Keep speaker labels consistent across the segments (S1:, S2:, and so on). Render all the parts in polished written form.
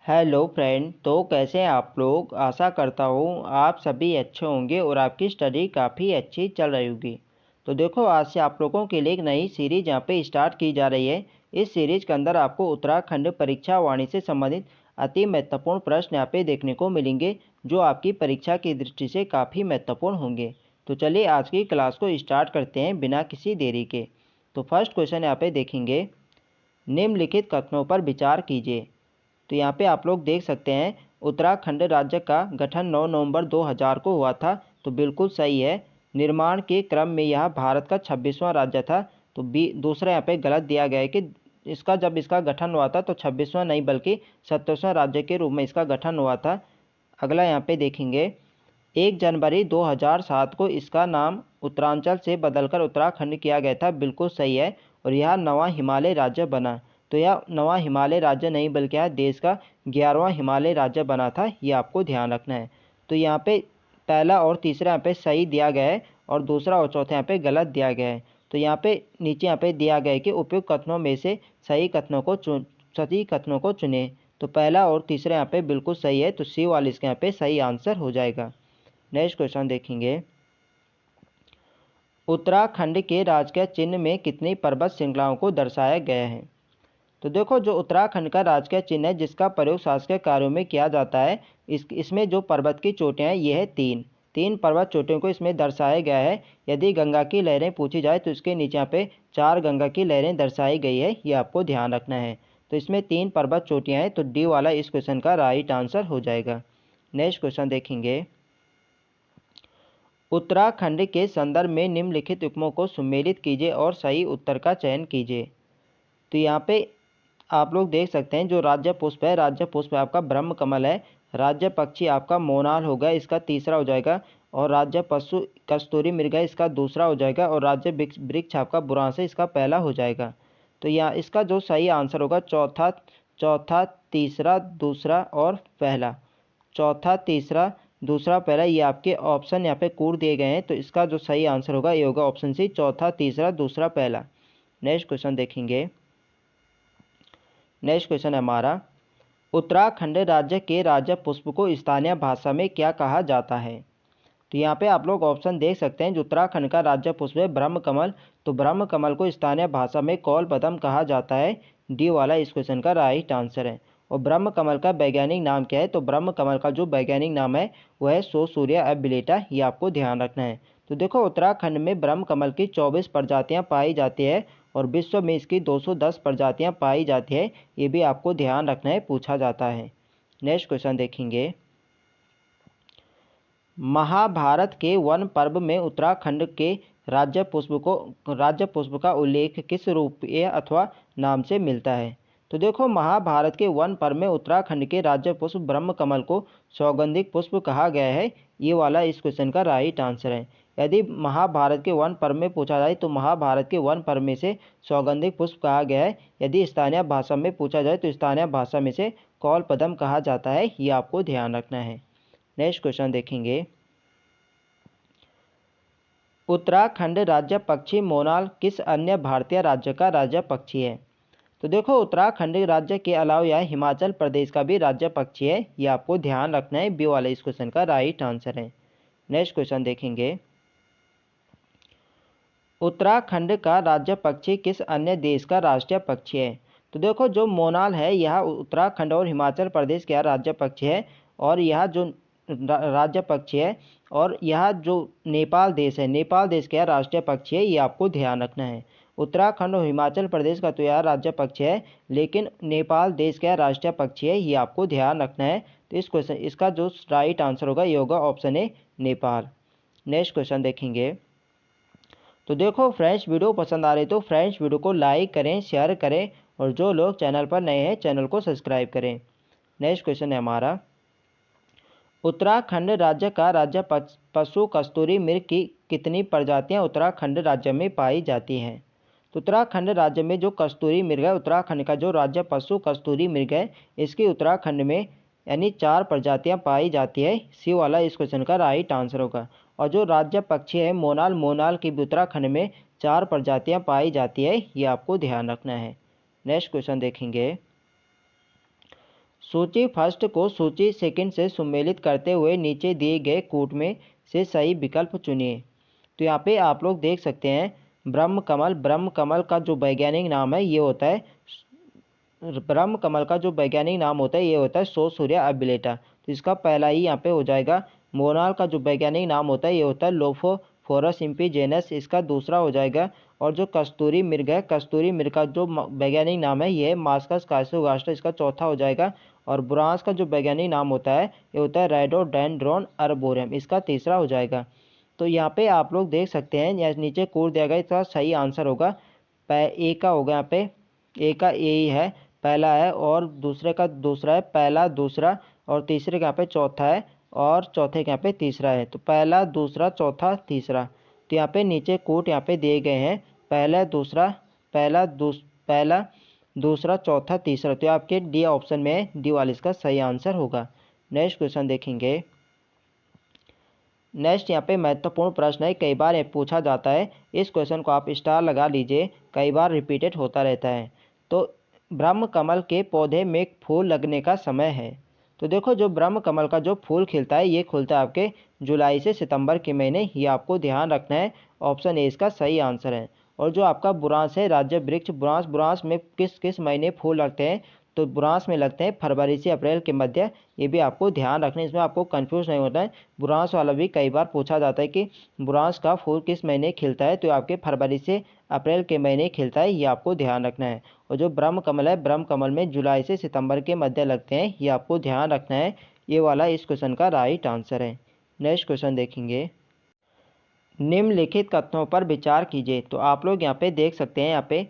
S1: Hello friend. तो कैसे हैं आप लोग। आशा करता हूँ आप सभी अच्छे होंगे और आपकी स्टडी काफ़ी अच्छी चल रही होगी। तो देखो, आज से आप लोगों के लिए एक नई सीरीज़ यहाँ पे स्टार्ट की जा रही है। इस सीरीज़ के अंदर आपको उत्तराखंड परीक्षा वाणी से संबंधित अति महत्वपूर्ण प्रश्न यहाँ पे देखने को मिलेंगे, जो आपकी परीक्षा की दृष्टि से काफ़ी महत्वपूर्ण होंगे। तो चलिए आज की क्लास को स्टार्ट करते हैं बिना किसी देरी के। तो फर्स्ट क्वेश्चन यहाँ पे देखेंगे, निम्नलिखित कथनों पर विचार कीजिए। तो यहाँ पे आप लोग देख सकते हैं, उत्तराखंड राज्य का गठन 9 नवंबर 2000 को हुआ था। तो बिल्कुल सही है। निर्माण के क्रम में यह भारत का 26वां राज्य था। तो दूसरा यहाँ पे गलत दिया गया है कि जब इसका गठन हुआ था तो 26वां नहीं बल्कि 27वां राज्य के रूप में इसका गठन हुआ था। अगला यहाँ पे देखेंगे, 1 जनवरी 2007 को इसका नाम उत्तरांचल से बदलकर उत्तराखंड किया गया था। बिल्कुल सही है। और यह नवा हिमालय राज्य बना। तो यह नवा हिमालय राज्य नहीं बल्कि यह देश का 11वां हिमालय राज्य बना था। ये आपको ध्यान रखना है। तो यहाँ पे पहला और तीसरा यहाँ पे सही दिया गया है और दूसरा और चौथा यहाँ पे गलत दिया गया है। तो यहाँ पे नीचे यहाँ पे दिया गया है कि उपयुक्त कथनों में से सही कथनों को चुने। तो पहला और तीसरा यहाँ पे बिल्कुल सही है। तो सी वाला इसका यहाँ पे सही आंसर हो जाएगा। नेक्स्ट क्वेश्चन देखेंगे, उत्तराखंड के राजकीय चिन्ह में कितनी पर्वत श्रृंखलाओं को दर्शाया गया है। तो देखो, जो उत्तराखंड का राजकीय चिन्ह है जिसका प्रयोग शासकीय कार्यों में किया जाता है, इसमें जो पर्वत की चोटियाँ हैं ये है तीन पर्वत चोटियों को इसमें दर्शाया गया है। यदि गंगा की लहरें पूछी जाए तो इसके नीचे यहाँ पे 4 गंगा की लहरें दर्शाई गई है। ये आपको ध्यान रखना है। तो इसमें 3 पर्वत चोटियाँ हैं। तो डी वाला इस क्वेश्चन का राइट आंसर हो जाएगा। नेक्स्ट क्वेश्चन देखेंगे, उत्तराखंड के संदर्भ में निम्नलिखित उपमाओं को सुमेलित कीजिए और सही उत्तर का चयन कीजिए। तो यहाँ पे आप लोग देख सकते हैं, जो राज्य पुष्प है, राज्य पुष्प आपका ब्रह्म कमल है। राज्य पक्षी आपका मोनाल होगा, इसका तीसरा हो जाएगा। और राज्य पशु कस्तूरी मृग है, इसका दूसरा हो जाएगा। और राज्य वृक्ष आपका बुरांस है, इसका पहला हो जाएगा। तो यहाँ इसका जो सही आंसर होगा चौथा तीसरा दूसरा और पहला। चौथा तीसरा दूसरा पहला, ये आपके ऑप्शन यहाँ पे कोड दिए गए हैं। तो इसका जो सही आंसर होगा ये होगा ऑप्शन सी, चौथा तीसरा दूसरा पहला। नेक्स्ट क्वेश्चन देखेंगे, नेक्स्ट क्वेश्चन है हमारा, उत्तराखंड राज्य के राज्य पुष्प को स्थानीय भाषा में क्या कहा जाता है। तो यहाँ पे आप लोग ऑप्शन देख सकते हैं, जो उत्तराखंड का राज्य पुष्प है ब्रह्म कमल। तो ब्रह्म कमल को स्थानीय भाषा में कौल पदम कहा जाता है। डी वाला इस क्वेश्चन का राइट आंसर है। और ब्रह्म कमल का वैज्ञानिक नाम क्या है। तो ब्रह्म कमल का जो वैज्ञानिक नाम है वह है सोसूरिया एबिलेटा। ये आपको ध्यान रखना है। तो देखो, उत्तराखंड में ब्रह्म कमल की 24 प्रजातियाँ पाई जाती है और विश्व में इसकी 210 प्रजातियाँ पाई जाती है। ये भी आपको ध्यान रखना है, पूछा जाता है। नेक्स्ट क्वेश्चन देखेंगे, महाभारत के वन पर्व में उत्तराखंड के राज्य पुष्प का उल्लेख किस रूपीय अथवा नाम से मिलता है। तो देखो, महाभारत के वन पर्व में उत्तराखंड के राज्य पुष्प ब्रह्म कमल को सौगंधिक पुष्प कहा गया है। ये वाला इस क्वेश्चन का राइट आंसर है। यदि महाभारत के वन पर्व में पूछा जाए तो महाभारत के वन पर्व में से सौगंधिक पुष्प कहा गया है। यदि स्थानीय भाषा में पूछा जाए तो स्थानीय भाषा में से कौल पदम कहा जाता है। ये आपको ध्यान रखना है। नेक्स्ट क्वेश्चन देखेंगे, उत्तराखंड राज्य पक्षी मोनाल किस अन्य भारतीय राज्य का राज्य पक्षी है। तो देखो, उत्तराखंड राज्य के अलावा यह हिमाचल प्रदेश का भी राज्य पक्षी है। ये आपको ध्यान रखना है। बी वाला इस क्वेश्चन का राइट आंसर है। नेक्स्ट क्वेश्चन देखेंगे, उत्तराखंड का राज्य पक्षी किस अन्य देश का राष्ट्रीय पक्षी है। तो देखो, जो मोनाल है यह उत्तराखंड और हिमाचल प्रदेश का राज्य पक्षी है। और यह जो राज्य पक्षी है, और यह जो नेपाल देश है, नेपाल देश का राष्ट्रीय पक्षी है। ये आपको ध्यान रखना है। उत्तराखंड और हिमाचल प्रदेश का तो यह राज्य पक्षी है, लेकिन नेपाल देश का राष्ट्रीय पक्षी है। ये आपको ध्यान रखना है। तो इसका जो राइट आंसर होगा ये होगा option A, Nepal. Next question देखेंगे, तो देखो फ्रेंड्स, वीडियो पसंद आ रही तो फ्रेंड्स वीडियो को लाइक करें, शेयर करें और जो लोग चैनल पर नए हैं चैनल को सब्सक्राइब करें। नेक्स्ट क्वेश्चन है हमारा, उत्तराखंड राज्य का राज्य पशु कस्तूरी मृग की कितनी प्रजातियां उत्तराखंड राज्य में पाई जाती हैं। तो उत्तराखंड राज्य में जो कस्तूरी मृग है, उत्तराखंड का जो राज्य पशु कस्तूरी मृग है, इसकी उत्तराखंड में यानी 4 प्रजातियां पाई जाती है। सी वाला इस क्वेश्चन का राइट आंसर होगा। और जो राज्य पक्षी है मोनाल की भी उत्तराखंड में 4 प्रजातियां पाई जाती है। ये आपको ध्यान रखना है। नेक्स्ट क्वेश्चन देखेंगे, सूची फर्स्ट को सूची सेकंड से सम्मिलित करते हुए नीचे दिए गए कूट में से सही विकल्प चुनिए। तो यहाँ पे आप लोग देख सकते हैं ब्रह्म कमल। ब्रह्म कमल का जो वैज्ञानिक नाम है ये होता है सोसूरिया अबिलेटा। तो इसका पहला ही यहाँ पे हो जाएगा। मोनाल का जो वैज्ञानिक नाम होता है ये होता है लोफोफोरस इम्पीजेनस, इसका दूसरा हो जाएगा। और जो कस्तूरी मृग है, कस्तूरी मृग का जो वैज्ञानिक नाम है ये है मास्कस काइसोगास्टर, इसका चौथा हो जाएगा। और बुरांस का जो वैज्ञानिक नाम होता है ये होता है राइडोडेंड्रॉन अर्बोरियम, इसका तीसरा हो जाएगा। तो यहाँ पे आप लोग देख सकते हैं या नीचे कोड दिया गया, इसका सही आंसर होगा ए का होगा। यहाँ पे ए का ए ही है, पहला है, और दूसरे का दूसरा है, पहला दूसरा, और तीसरे का यहाँ पे चौथा है, और चौथे का यहाँ पे तीसरा है। तो पहला दूसरा चौथा तीसरा। तो यहाँ पे नीचे कोट यहाँ पे दिए गए हैं पहला दूसरा चौथा तीसरा। तो आपके डी ऑप्शन में डी वाला इसका सही आंसर होगा। नेक्स्ट क्वेश्चन देखेंगे। नेक्स्ट यहाँ पे महत्वपूर्ण प्रश्न है, कई बार ये पूछा जाता है। इस क्वेश्चन को आप स्टार लगा लीजिए, कई बार रिपीटेड होता रहता है। तो ब्रह्म कमल के पौधे में फूल लगने का समय है। तो देखो जो ब्रह्म कमल का जो फूल खिलता है ये खुलता है आपके जुलाई से सितंबर के महीने, ये आपको ध्यान रखना है। ऑप्शन ए इसका सही आंसर है। और जो आपका बुरांस है राज्य वृक्ष बुरांस में किस किस महीने फूल लगते हैं, तो बुरांस में लगते हैं फरवरी से अप्रैल के मध्य। ये भी आपको ध्यान रखना है, इसमें आपको कंफ्यूज नहीं होता है। बुरांस वाला भी कई बार पूछा जाता है कि बुरांस का फूल किस महीने खिलता है, तो आपके फरवरी से अप्रैल के महीने खिलता है, ये आपको ध्यान रखना है। और जो ब्रह्म कमल है, ब्रह्म कमल में जुलाई से सितंबर के मध्य लगते हैं, ये आपको ध्यान रखना है। ये वाला इस क्वेश्चन का राइट आंसर है। नेक्स्ट क्वेश्चन देखेंगे। निम्नलिखित कथनों पर विचार कीजिए। तो आप लोग यहाँ पे देख सकते हैं, यहाँ पे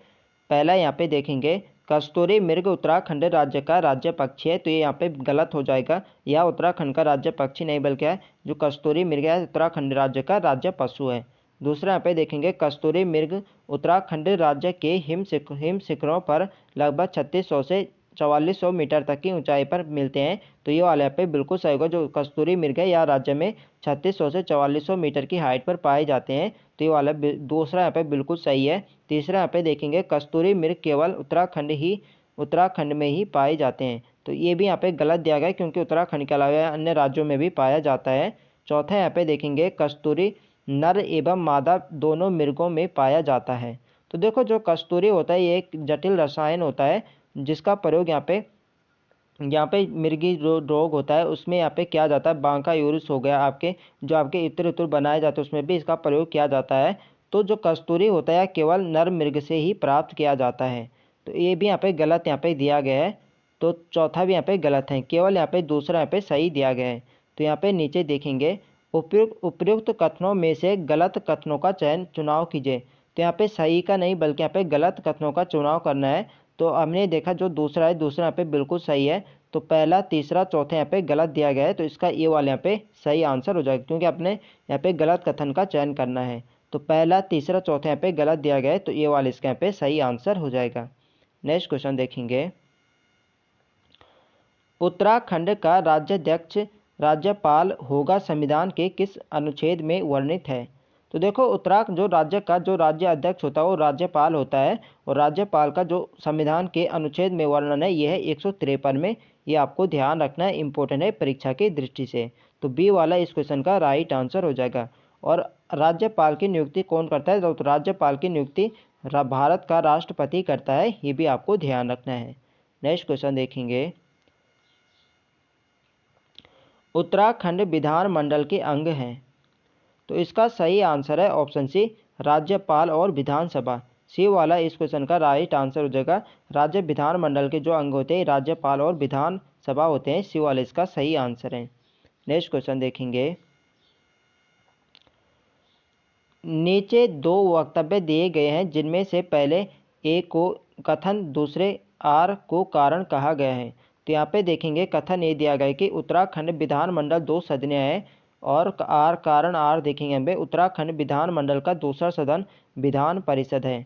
S1: पहला यहाँ पे देखेंगे कस्तूरी मृग उत्तराखंड राज्य का राज्य पक्षी है। तो ये यहाँ पे गलत हो जाएगा, यह उत्तराखंड का राज्य पक्षी नहीं बल्कि है जो कस्तूरी मृग है उत्तराखंड राज्य का राज्य पशु है। दूसरा यहाँ पे देखेंगे कस्तूरी मृग उत्तराखंड राज्य के हिम शिखरों पर लगभग 3600 से 4400 मीटर तक की ऊंचाई पर मिलते हैं। तो ये वाला यहाँ पे बिल्कुल सही होगा। जो कस्तूरी मृग है यह राज्य में 3600 से 4400 मीटर की हाइट पर पाए जाते हैं। तो ये वाला दूसरा यहाँ पे बिल्कुल सही है। तीसरा यहाँ पे देखेंगे कस्तूरी मृग केवल उत्तराखंड में ही पाए जाते हैं। तो ये भी यहाँ पे गलत दिया गया है, क्योंकि उत्तराखंड के अलावा अन्य राज्यों में भी पाया जाता है। चौथा यहाँ पे देखेंगे कस्तूरी नर एवं मादा दोनों मृगों में पाया जाता है। तो देखो जो कस्तूरी होता है ये एक जटिल रसायन होता है, जिसका प्रयोग यहाँ पे मिर्गी जो रोग होता है उसमें यहाँ पे किया जाता है। बांका यूरिस हो गया, आपके जो आपके इत्र उत्र बनाए जाते हैं उसमें भी इसका प्रयोग किया जाता है। तो जो कस्तूरी होता है केवल नर मृग से ही प्राप्त किया जाता है। तो ये भी यहाँ पे गलत यहाँ पे दिया गया है। तो चौथा भी यहाँ पे गलत है, केवल यहाँ पे दूसरा यहाँ पे सही दिया गया है। तो यहाँ पे नीचे देखेंगे उपयुक्त कथनों में से गलत कथनों का चुनाव कीजिए। तो यहाँ पे सही का नहीं बल्कि यहाँ पे गलत कथनों का चुनाव करना है। तो हमने देखा जो दूसरा है, दूसरा यहाँ पे बिल्कुल सही है। तो पहला तीसरा चौथा यहाँ पे गलत दिया गया है, तो इसका ये वाला यहाँ पे सही आंसर हो जाएगा, क्योंकि आपने यहाँ पे गलत कथन का चयन करना है। तो पहला तीसरा चौथा यहाँ पे गलत दिया गया है, तो ये वाला इसका यहाँ पे सही आंसर हो जाएगा। नेक्स्ट क्वेश्चन देखेंगे। उत्तराखंड का राज्याध्यक्ष राज्यपाल होगा संविधान के किस अनुच्छेद में वर्णित है। तो देखो उत्तराखंड जो राज्य का जो राज्य अध्यक्ष होता है वो राज्यपाल होता है, और राज्यपाल का जो संविधान के अनुच्छेद में वर्णन है यह है 153 में। ये आपको ध्यान रखना है, इंपॉर्टेंट है परीक्षा की दृष्टि से। तो बी वाला इस क्वेश्चन का राइट आंसर हो जाएगा। और राज्यपाल की नियुक्ति कौन करता है, तो राज्यपाल की नियुक्ति भारत का राष्ट्रपति करता है, ये भी आपको ध्यान रखना है। नेक्स्ट क्वेश्चन देखेंगे। उत्तराखंड विधानमंडल के अंग हैं। तो इसका सही आंसर है ऑप्शन सी, राज्यपाल और विधानसभा। सी वाला इस क्वेश्चन का राइट आंसर हो जाएगा। राज्य विधानमंडल के जो अंग होते हैं राज्यपाल और विधानसभा होते हैं, सी वाला इसका सही आंसर है। नेक्स्ट क्वेश्चन देखेंगे। नीचे दो वक्तव्य दिए गए हैं, जिनमें से पहले ए को कथन दूसरे आर को कारण कहा गया है। तो यहाँ पे देखेंगे कथन ये दिया गया है कि उत्तराखंड विधानमंडल 2 सदनीय है, और आर कारण आर देखेंगे हमें उत्तराखंड विधानमंडल का दूसरा सदन विधान परिषद है।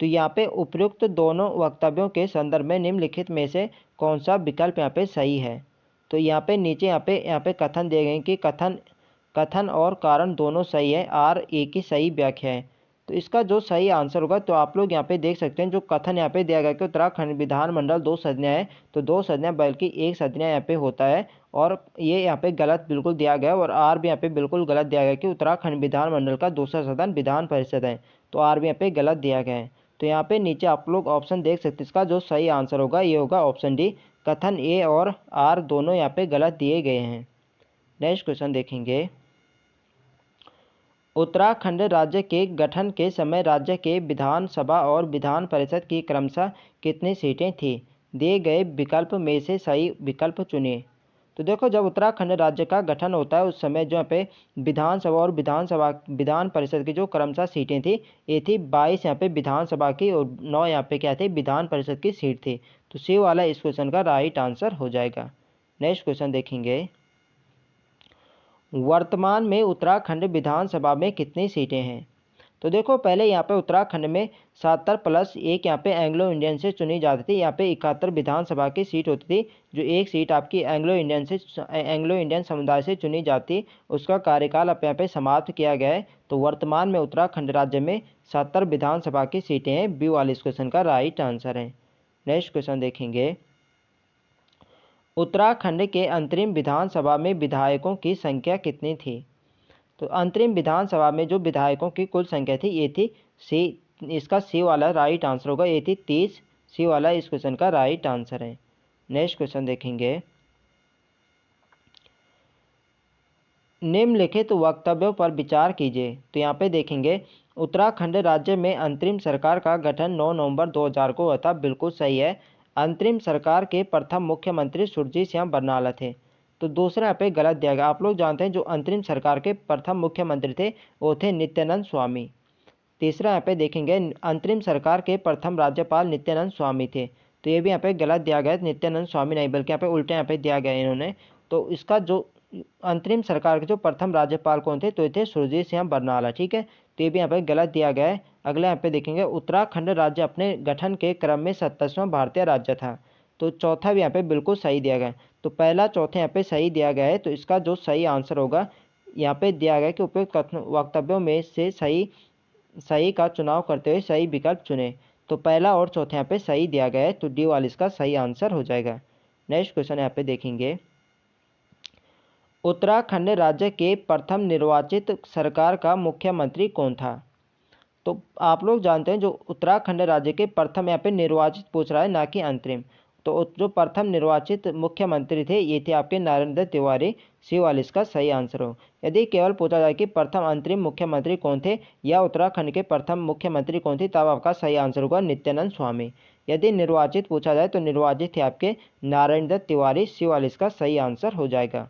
S1: तो यहाँ पे उपयुक्त दोनों वक्तव्यों के संदर्भ में निम्नलिखित में से कौन सा विकल्प यहाँ पे सही है। तो यहाँ पे नीचे यहाँ पे कथन दिए गए कि कथन और कारण दोनों सही है, आर ए की सही व्याख्या है। तो इसका जो सही आंसर होगा, तो आप लोग यहाँ पे देख सकते हैं जो कथन यहाँ पे दिया गया कि उत्तराखंड विधानमंडल 2 सदनियाँ है, तो 2 सदनियाँ बल्कि 1 सदनियाँ यहाँ पे होता है, और ये यहाँ पे गलत बिल्कुल दिया गया है, और आर भी यहाँ पे बिल्कुल गलत दिया गया है कि उत्तराखंड विधानमंडल का दूसरा सदन विधान परिषद है, तो आर भी यहाँ पे गलत दिया गया है। तो यहाँ पे नीचे आप लोग ऑप्शन देख सकते हैं, इसका जो सही आंसर होगा ये होगा ऑप्शन डी। कथन ए और आर दोनों यहाँ पे गलत दिए गए हैं। नेक्स्ट क्वेश्चन देखेंगे, उत्तराखंड राज्य के गठन के समय राज्य के विधानसभा और विधान परिषद की क्रमशः कितनी सीटें थी? दिए गए विकल्प में से सही विकल्प चुनिए। तो देखो, जब उत्तराखंड राज्य का गठन होता है उस समय जो यहाँ पे विधानसभा और विधान परिषद की जो क्रमशः सीटें थी, ये थी 22 यहाँ पे विधानसभा की और 9 यहाँ पे क्या थे, विधान परिषद की सीट थी। तो सी वाला इस क्वेश्चन का राइट आंसर हो जाएगा। नेक्स्ट क्वेश्चन देखेंगे, वर्तमान में उत्तराखंड विधानसभा में कितनी सीटें हैं? तो देखो, पहले यहाँ पे उत्तराखंड में 77 प्लस 1 यहाँ पे एंग्लो इंडियन से चुनी जाती थी। यहाँ पे 71 विधानसभा की सीट होती थी, जो एक सीट आपकी एंग्लो इंडियन समुदाय से चुनी जाती, उसका कार्यकाल अब यहाँ पे समाप्त किया गया है। तो वर्तमान में उत्तराखंड राज्य में 77 विधानसभा की सीटें हैं। बी वाले इस क्वेश्चन का राइट आंसर है। नेक्स्ट क्वेश्चन देखेंगे, उत्तराखंड के अंतरिम विधानसभा में विधायकों की संख्या कितनी थी? तो अंतरिम विधानसभा में जो विधायकों की कुल संख्या थी ये थी सी, इसका सी वाला राइट आंसर होगा, ये थी 30। सी वाला इस क्वेश्चन का राइट आंसर है। नेक्स्ट क्वेश्चन देखेंगे, निम्नलिखित वक्तव्यों पर विचार कीजिए। तो यहाँ पे देखेंगे, उत्तराखंड राज्य में अंतरिम सरकार का गठन 9 नवंबर 2000 को हुआ था, बिल्कुल सही है। अंतरिम सरकार के प्रथम मुख्यमंत्री सुरजीत सिंह बरनाला थे। तो दूसरा यहाँ पे गलत दिया गया। आप लोग जानते हैं जो अंतरिम सरकार के प्रथम मुख्यमंत्री थे वो थे नित्यानंद स्वामी। तीसरा यहाँ पे देखेंगे, अंतरिम सरकार के प्रथम राज्यपाल नित्यानंद स्वामी थे। तो ये भी यहाँ पे गलत दिया गया है, नित्यानंद स्वामी नहीं बल्कि यहाँ पे उल्टे यहाँ पे दिया गया है इन्होंने। तो इसका जो अंतरिम सरकार के जो प्रथम राज्यपाल कौन थे, तो ये थे सुरजीत सिंह बरनाला। ठीक है, तो ये भी यहाँ पे गलत दिया गया है। अगला यहाँ पे देखेंगे, उत्तराखंड राज्य अपने गठन के क्रम में 27वां भारतीय राज्य था। तो चौथा भी यहाँ पे बिल्कुल सही दिया गया है। तो पहला चौथा यहाँ पे सही दिया गया है। तो इसका जो सही आंसर होगा, यहाँ पे दिया गया कि उपयुक्त वक्तव्यों में से सही का चुनाव करते हुए सही विकल्प चुने। तो पहला और चौथा यहाँ पे सही दिया गया है, तो डी वाला इसका सही आंसर हो जाएगा। नेक्स्ट क्वेश्चन यहाँ पे देखेंगे, उत्तराखंड राज्य के प्रथम निर्वाचित सरकार का मुख्यमंत्री कौन था? तो आप लोग जानते हैं जो उत्तराखंड राज्य के प्रथम यहाँ पे निर्वाचित पूछ रहा है, ना कि अंतरिम। तो जो प्रथम निर्वाचित मुख्यमंत्री थे ये थे आपके नारायण दत्त तिवारी। सी वाले इसका सही आंसर हो। यदि केवल पूछा जाए कि प्रथम अंतरिम मुख्यमंत्री कौन थे या उत्तराखंड के प्रथम मुख्यमंत्री कौन थे, तब आपका सही आंसर होगा नित्यानंद स्वामी। यदि निर्वाचित पूछा जाए तो निर्वाचित थे आपके नारायण दत्त तिवारी। सी वाले इसका सही आंसर हो जाएगा।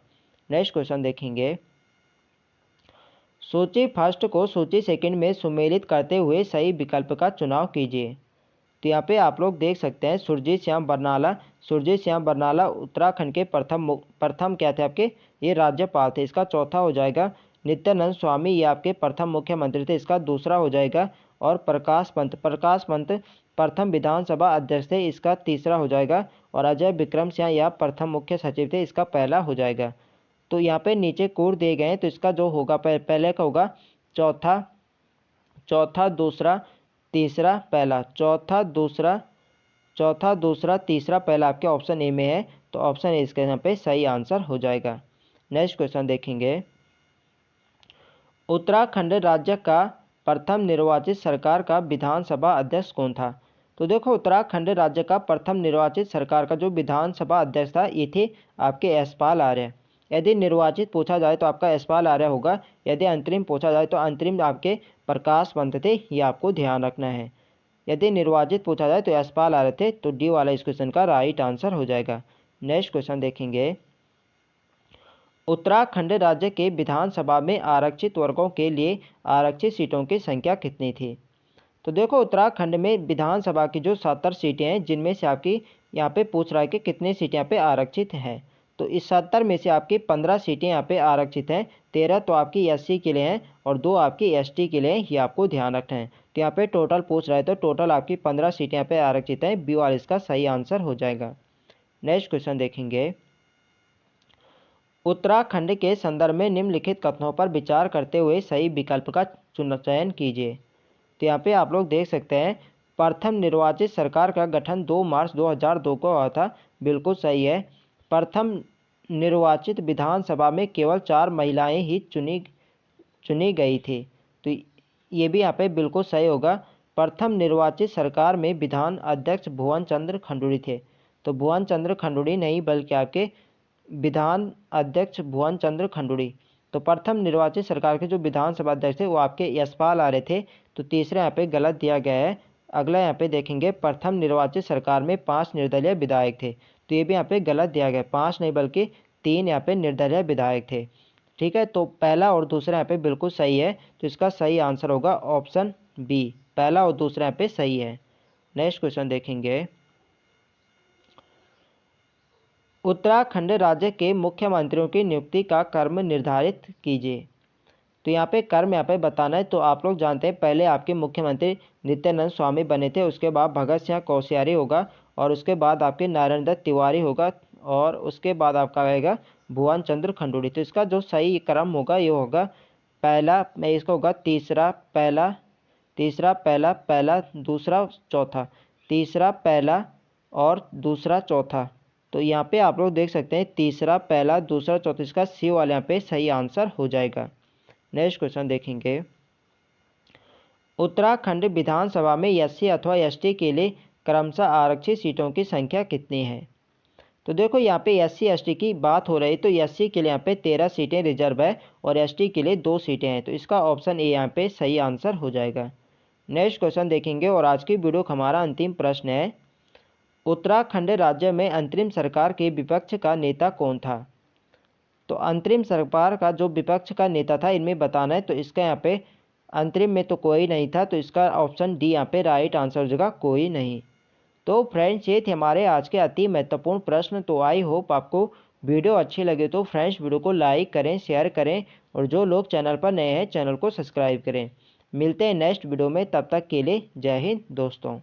S1: नेक्स्ट क्वेश्चन देखेंगे, सूची फर्स्ट को सूची सेकंड में सुमेलित करते हुए सही विकल्प का चुनाव कीजिए। तो यहाँ पे आप लोग देख सकते हैं सुरजीत सिंह बरनाला उत्तराखंड के प्रथम क्या थे आपके, ये राज्यपाल थे। इसका चौथा हो जाएगा। नित्यानंद स्वामी ये आपके प्रथम मुख्यमंत्री थे, इसका दूसरा हो जाएगा। और प्रकाश पंत प्रथम विधानसभा अध्यक्ष थे, इसका तीसरा हो जाएगा। और अजय विक्रम सिंह यह प्रथम मुख्य सचिव थे, इसका पहला हो जाएगा। तो यहाँ पे नीचे कोड दिए गए हैं, तो इसका जो होगा पहले का होगा चौथा दूसरा तीसरा पहला, चौथा दूसरा तीसरा पहला आपके ऑप्शन ए में है। तो ऑप्शन ए इसके यहाँ पे सही आंसर हो जाएगा। नेक्स्ट क्वेश्चन देखेंगे, उत्तराखंड राज्य का प्रथम निर्वाचित सरकार का विधानसभा अध्यक्ष कौन था? तो देखो, उत्तराखंड राज्य का प्रथम निर्वाचित सरकार का जो विधानसभा अध्यक्ष था ये थे आपके यशपाल आर्य। यदि निर्वाचित पूछा जाए तो आपका यशपाल आर्य होगा। यदि अंतरिम पूछा जाए तो अंतरिम आपके प्रकाश पंत थे, ये आपको ध्यान रखना है। यदि निर्वाचित पूछा जाए तो यशपाल आर्य थे। तो डी वाला इस क्वेश्चन का राइट आंसर हो जाएगा। नेक्स्ट क्वेश्चन देखेंगे, उत्तराखंड राज्य के विधानसभा में आरक्षित वर्गों के लिए आरक्षित सीटों की संख्या कितनी थी? तो देखो, उत्तराखंड में विधानसभा की जो 70 सीटें हैं, जिनमें से आपकी यहाँ पे पूछ रहा है कि कितनी सीटें यहाँ पे आरक्षित हैं। तो इस 70 में से आपकी 15 सीटें यहाँ पे आरक्षित हैं, 13 तो आपकी एससी के लिए हैं और 2 आपकी एसटी के लिए हैं। ये आपको ध्यान रखना है। तो यहाँ पे टोटल पूछ रहा है, तो टोटल आपकी 15 सीटें यहाँ पे आरक्षित हैं। बी वाला इसका सही आंसर हो जाएगा। नेक्स्ट क्वेश्चन देखेंगे, उत्तराखंड के संदर्भ में निम्नलिखित कथनों पर विचार करते हुए सही विकल्प का चयन कीजिए। तो यहाँ पे आप लोग देख सकते हैं प्रथम निर्वाचित सरकार का गठन 2 मार्च 2002 को हुआ था, बिल्कुल सही है। प्रथम निर्वाचित विधानसभा में केवल 4 महिलाएं ही चुनी गई थी, तो ये भी यहाँ पे बिल्कुल सही होगा। प्रथम निर्वाचित सरकार में विधान अध्यक्ष भुवन चंद्र खंडूड़ी थे, तो भुवन चंद्र खंडूड़ी नहीं बल्कि आपके विधान अध्यक्ष भुवन चंद्र खंडूड़ी। तो प्रथम निर्वाचित सरकार के जो विधानसभा अध्यक्ष थे वो आपके यशपाल आर्य थे, तो तीसरा यहाँ पे गलत दिया गया है। अगला यहाँ पे देखेंगे प्रथम निर्वाचित सरकार में 5 निर्दलीय विधायक थे, तो ये भी यहाँ पे गलत दिया गया, 5 नहीं बल्कि 3 यहाँ पे निर्दलीय विधायक थे। ठीक है, तो पहला और दूसरा यहाँ पे बिल्कुल सही है, तो इसका सही आंसर होगा ऑप्शन बी, पहला और दूसरा यहाँ पे सही है। नेक्स्ट क्वेश्चन देखेंगे, उत्तराखंड राज्य के मुख्यमंत्रियों की नियुक्ति का क्रम निर्धारित कीजिए। तो यहाँ पे कर्म यहाँ पे बताना है। तो आप लोग जानते हैं पहले आपके मुख्यमंत्री नित्यानंद स्वामी बने थे, उसके बाद भगत सिंह कोश्यारी होगा, और उसके बाद आपके नारायण दत्त तिवारी होगा, और उसके बाद आपका आएगा भुवन चंद्र खंडूड़ी। तो इसका जो सही क्रम होगा ये होगा पहला, मैं इसका होगा तीसरा पहला, तीसरा पहला, पहला दूसरा चौथा, तीसरा पहला और दूसरा चौथा। तो यहाँ पे आप लोग देख सकते हैं तीसरा पहला दूसरा चौथा, इसका सी वाले यहाँ पे सही आंसर हो जाएगा। नेक्स्ट क्वेश्चन देखेंगे, उत्तराखंड विधानसभा में एससी अथवा एसटी के लिए क्रमशः आरक्षित सीटों की संख्या कितनी है। तो देखो यहाँ पे एससी एसटी की बात हो रही है, तो एससी के लिए यहाँ पे 13 सीटें रिजर्व है और एसटी के लिए 2 सीटें हैं, तो इसका ऑप्शन ए यहाँ पे सही आंसर हो जाएगा। नेक्स्ट क्वेश्चन देखेंगे और आज की वीडियो का हमारा अंतिम प्रश्न है, उत्तराखंड राज्य में अंतरिम सरकार के विपक्ष का नेता कौन था। तो अंतरिम सरकार का जो विपक्ष का नेता था इनमें बताना है, तो इसका यहाँ पे अंतरिम में तो कोई नहीं था, तो इसका ऑप्शन डी यहाँ पे राइट आंसर हो जाएगा, कोई नहीं। तो फ्रेंड्स ये थे हमारे आज के अति महत्वपूर्ण प्रश्न। तो आई होप आपको वीडियो अच्छी लगे तो फ्रेंड्स वीडियो को लाइक करें, शेयर करें, और जो लोग चैनल पर नए हैं चैनल को सब्सक्राइब करें। मिलते हैं नेक्स्ट वीडियो में, तब तक के लिए जय हिंद दोस्तों।